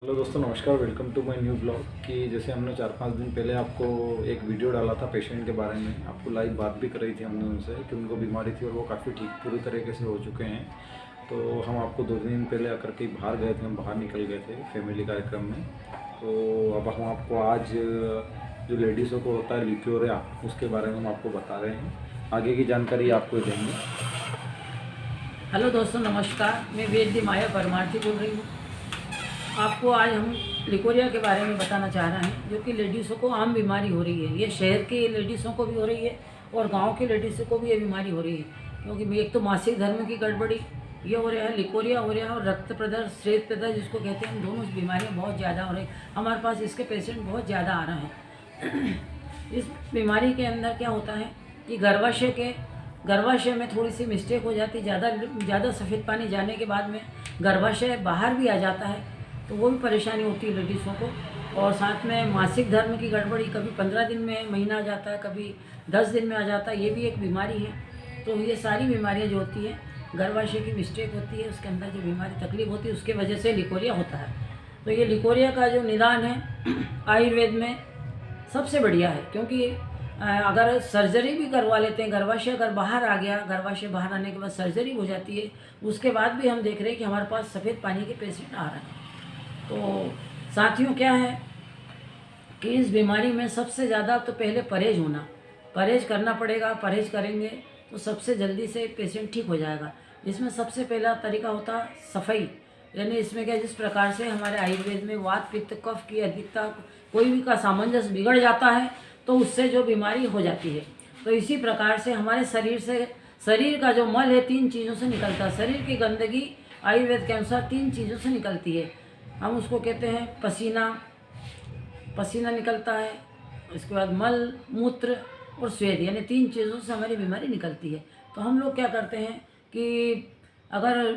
Hello दोस्तों, नमस्कार। Welcome to my new blog. कि जैसे हमने 4-5 दिन पहले आपको एक वीडियो डाला था पेशेंट के बारे में, आपको लाइव बात भी कर रही थी हमने उनसे कि उनको बीमारी थी और वो काफ़ी ठीक पूरी तरीके से हो चुके हैं। तो हम आपको 2 दिन पहले आकर के बाहर गए थे, हम बाहर निकल गए थे फैमिली कार्यक्रम में। तो अब हम आपको आज जो लेडीज़ों को होता है ल्यूकेरिया, उसके बारे में हम आपको बता रहे हैं। आगे की जानकारी आपको देंगे। हेलो दोस्तों, नमस्कार। मैं वैद्य माया परमार्थी बोल रही हूँ। आपको आज हम लिकोरिया के बारे में बताना चाह रहे हैं, जो कि लेडीज़ों को आम बीमारी हो रही है। ये शहर की लेडीज़ों को भी हो रही है और गांव की लेडीज़ों को भी ये बीमारी हो रही है। क्योंकि एक तो मासिक धर्म की गड़बड़ी ये हो रहा है, लिकोरिया हो रहा है, और रक्त प्रदर, श्वेत प्रदर जिसको कहते हैं, दोनों बीमारियाँ बहुत ज़्यादा हो रही हैं। हमारे पास इसके पेशेंट बहुत ज़्यादा आ रहे हैं। इस बीमारी के अंदर क्या होता है कि गर्भाशय में थोड़ी सी मिस्टेक हो जाती है। ज़्यादा सफ़ेद पानी जाने के बाद में गर्भाशय बाहर भी आ जाता है, तो वो भी परेशानी होती है लेडीज़ों को। और साथ में मासिक धर्म की गड़बड़ी, कभी 15 दिन में महीना आ जाता है, कभी 10 दिन में आ जाता है, ये भी एक बीमारी है। तो ये सारी बीमारियाँ जो होती हैं, गर्भाशय की मिस्टेक होती है, उसके अंदर जो बीमारी तकलीफ होती है, उसके वजह से लिकोरिया होता है। तो ये लिकोरिया का जो निदान है आयुर्वेद में सबसे बढ़िया है। क्योंकि अगर सर्जरी भी करवा लेते हैं, गर्भाशय अगर बाहर आ गया, गर्भाशय बाहर आने के बाद सर्जरी हो जाती है, उसके बाद भी हम देख रहे हैं कि हमारे पास सफ़ेद पानी के पेशेंट आ रहे हैं। तो साथियों, क्या है कि इस बीमारी में सबसे ज़्यादा तो पहले परहेज करना पड़ेगा। परहेज करेंगे तो सबसे जल्दी से पेशेंट ठीक हो जाएगा। इसमें सबसे पहला तरीका होता है सफाई। यानी इसमें क्या, जिस प्रकार से हमारे आयुर्वेद में वात पित्त कफ की अधिकता, कोई भी का सामंजस्य बिगड़ जाता है तो उससे जो बीमारी हो जाती है, तो इसी प्रकार से हमारे शरीर का जो मल है 3 चीज़ों से निकलता है। शरीर की गंदगी आयुर्वेद के अनुसार 3 चीज़ों से निकलती है। हम उसको कहते हैं पसीना निकलता है, इसके बाद मल, मूत्र और स्वेद, यानी 3 चीज़ों से हमारी बीमारी निकलती है। तो हम लोग क्या करते हैं कि अगर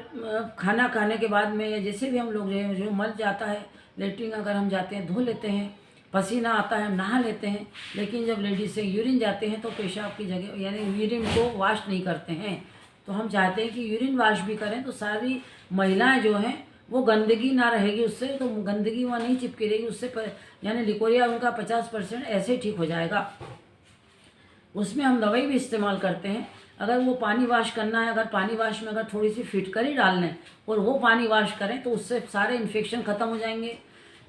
खाना खाने के बाद में या जैसे भी हम लोग जो मल जाता है, लेटरिन अगर हम जाते हैं, धो लेते हैं, पसीना आता है, हम नहा लेते हैं। लेकिन जब लेडीज से यूरिन जाते हैं तो पेशाब की जगह यानी यूरिन को वॉश नहीं करते हैं। तो हम चाहते हैं कि यूरिन वॉश भी करें, तो सारी महिलाएं जो हैं वो गंदगी ना रहेगी उससे, तो गंदगी वहाँ नहीं चिपकी रहेगी उससे, यानी लिकोरिया उनका 50% ऐसे ही ठीक हो जाएगा। उसमें हम दवाई भी इस्तेमाल करते हैं। अगर वो पानी वॉश करना है, अगर पानी वॉश में अगर थोड़ी सी फिटकरी डाल लें और वो पानी वॉश करें तो उससे सारे इन्फेक्शन ख़त्म हो जाएंगे।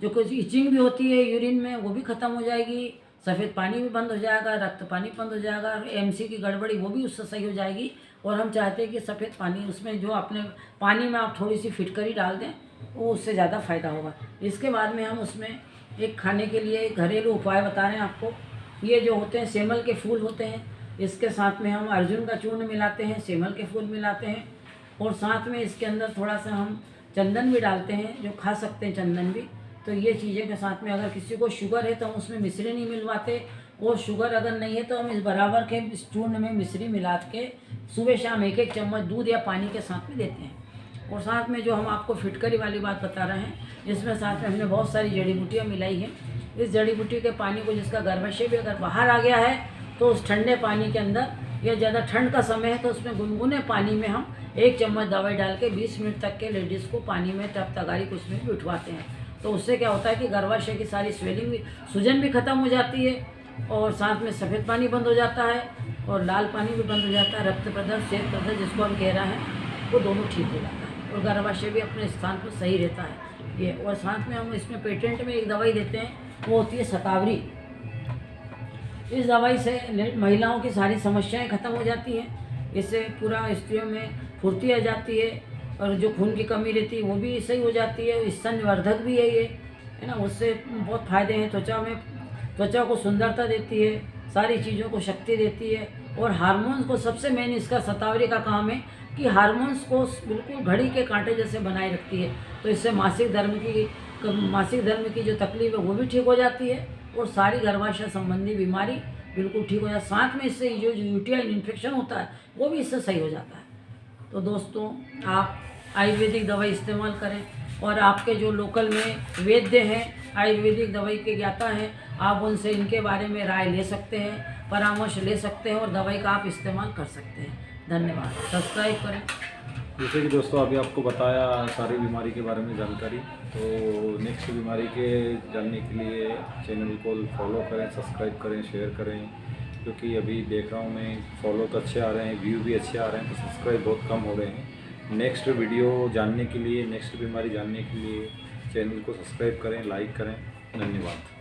जो कुछ इचिंग भी होती है यूरिन में वो भी ख़त्म हो जाएगी, सफ़ेद पानी भी बंद हो जाएगा, रक्त पानी बंद हो जाएगा, एमसी की गड़बड़ी वो भी उससे सही हो जाएगी। और हम चाहते हैं कि सफ़ेद पानी, उसमें जो आपने पानी में आप थोड़ी सी फिटकरी डाल दें, वो उससे ज़्यादा फ़ायदा होगा। इसके बाद में हम उसमें एक खाने के लिए घरेलू उपाय बता रहे हैं आपको। ये जो होते हैं सेमल के फूल होते हैं, इसके साथ में हम अर्जुन का चूर्ण मिलाते हैं, सेमल के फूल मिलाते हैं, और साथ में इसके अंदर थोड़ा सा हम चंदन भी डालते हैं, जो खा सकते हैं चंदन भी। तो ये चीज़ें के साथ में अगर किसी को शुगर है तो हम उसमें मिश्री नहीं मिलवाते, और शुगर अगर नहीं है तो हम इस बराबर के इस चूर्ण में मिश्री मिला के सुबह शाम 1-1 चम्मच दूध या पानी के साथ में देते हैं। और साथ में जो हम आपको फिटकरी वाली बात बता रहे हैं, इसमें साथ में हमने बहुत सारी जड़ी बूटियाँ मिलाई हैं। इस जड़ी बूटी के पानी को, जिसका गर्भाशय भी अगर बाहर आ गया है, तो उस ठंडे पानी के अंदर, या ज़्यादा ठंड का समय है तो उसमें गुनगुने पानी में हम 1 चम्मच दवाई डाल के 20 मिनट तक के लेडीज़ को पानी में तगारी कुछ में बिठवाते हैं। तो उससे क्या होता है कि गर्भाशय की सारी स्वेलिंग भी, सूजन भी ख़त्म हो जाती है, और साथ में सफ़ेद पानी बंद हो जाता है और लाल पानी भी बंद हो जाता है। रक्त प्रदर, श्वेत प्रदर जिसको हम कह रहे हैं, वो दोनों ठीक हो जाता है और गर्भाशय भी अपने स्थान पर सही रहता है ये। और साथ में हम इसमें पेटेंट में एक दवाई देते हैं, वो होती है शतावरी। इस दवाई से महिलाओं की सारी समस्याएं खत्म हो जाती हैं। इससे पूरा स्त्रियों में फुर्ती आ जाती है, और जो खून की कमी रहती है वो भी सही हो जाती है। स्तनवर्धक भी है ये, है ना, उससे बहुत फ़ायदे हैं। त्वचा को सुंदरता देती है, सारी चीज़ों को शक्ति देती है। और हार्मोन्स को, सबसे मेन इसका शतावरी का काम है कि हार्मोन्स को बिल्कुल घड़ी के कांटे जैसे बनाए रखती है। तो इससे मासिक धर्म की जो तकलीफ है वो भी ठीक हो जाती है, और सारी गर्भाशय संबंधी बीमारी बिल्कुल ठीक हो जाती है। साथ में इससे जो यूटीआई इन्फेक्शन होता है वो भी इससे सही हो जाता है। तो दोस्तों, आप आयुर्वेदिक दवाई इस्तेमाल करें, और आपके जो लोकल में वैद्य हैं, आयुर्वेदिक दवाई के ज्ञाता हैं, आप उनसे इनके बारे में राय ले सकते हैं, परामर्श ले सकते हैं, और दवाई का आप इस्तेमाल कर सकते हैं। धन्यवाद। सब्सक्राइब करें। जैसे कि दोस्तों अभी आपको बताया सारी बीमारी के बारे में जानकारी, तो नेक्स्ट बीमारी के जानने के लिए चैनल को फॉलो करें, सब्सक्राइब करें, शेयर करें, क्योंकि अभी देख रहा हूँ मैं फॉलो तो अच्छे आ रहे हैं, व्यू भी अच्छे आ रहे हैं, तो सब्सक्राइब बहुत कम हो रहे हैं। नेक्स्ट वीडियो जानने के लिए, नेक्स्ट बीमारी जानने के लिए चैनल को सब्सक्राइब करें, लाइक करें। धन्यवाद।